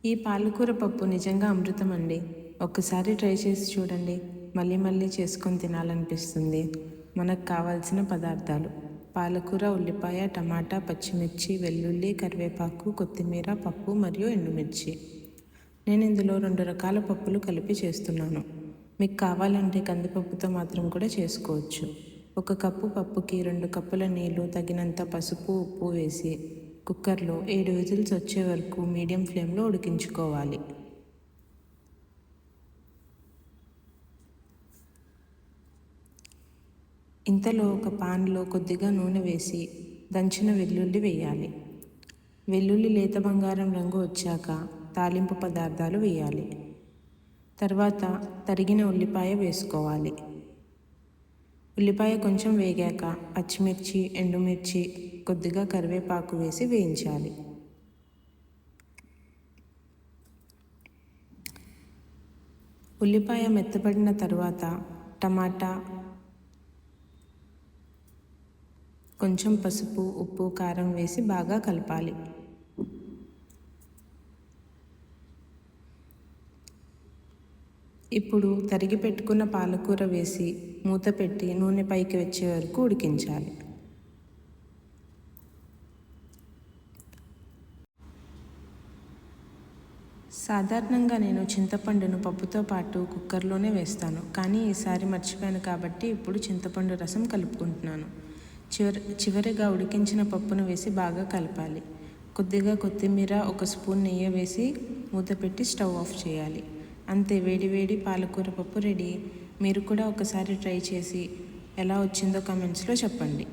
ఈ పాలకూర పప్పు నిజంగా అమృతం అండి. ఒక్కసారి ట్రై చేసి చూడండి. మళ్ళీ మళ్ళీ చేసుకొని తినాలనిపిస్తుంది. మనకు కావాల్సిన పదార్థాలు: పాలకూర, ఉల్లిపాయ, టమాటా, పచ్చిమిర్చి, వెల్లుల్లి, కరివేపాకు, కొత్తిమీర, పప్పు మరియు ఎండుమిర్చి. నేను ఇందులో 2 రకాల పప్పులు కలిపి చేస్తున్నాను. మీకు కావాలంటే కందిపప్పుతో మాత్రం కూడా చేసుకోవచ్చు. 1 కప్పు పప్పుకి 2 కప్పుల నీళ్లు, తగినంత పసుపు, ఉప్పు వేసి కుక్కర్లో 7 విజిల్స్ వచ్చే వరకు మీడియం ఫ్లేమ్లో ఉడికించుకోవాలి. ఇంతలో ఒక పాన్లో కొద్దిగా నూనె వేసి దంచిన వెల్లుల్లి వేయాలి. వెల్లుల్లి లేత బంగారం రంగు వచ్చాక తాలింపు పదార్థాలు వేయాలి. తర్వాత తరిగిన ఉల్లిపాయ వేసుకోవాలి. ఉల్లిపాయ కొంచెం వేగాక పచ్చిమిర్చి, ఎండుమిర్చి, కొద్దిగా కరివేపాకు వేసి వేయించాలి. ఉల్లిపాయ మెత్తబడిన తర్వాత టమాటా, కొంచెం పసుపు, ఉప్పు, కారం వేసి బాగా కలపాలి. ఇప్పుడు తరిగి పెట్టుకున్న పాలకూర వేసి మూత పెట్టి నూనె పైకి వచ్చే వరకు ఉడికించాలి. సాధారణంగా నేను చింతపండును పప్పుతో పాటు కుక్కర్లోనే వేస్తాను, కానీ ఈసారి మర్చిపోయాను కాబట్టి ఇప్పుడు చింతపండు రసం కలుపుకుంటున్నాను. చివరిగా ఉడికించిన పప్పును వేసి బాగా కలపాలి. కొద్దిగా కొత్తిమీర, 1 స్పూన్ నెయ్యి వేసి మూత పెట్టి స్టవ్ ఆఫ్ చేయాలి. అంతే, వేడి పాలకూర పప్పు రెడీ. మీరు కూడా ఒకసారి ట్రై చేసి ఎలా వచ్చిందో కామెంట్స్లో చెప్పండి.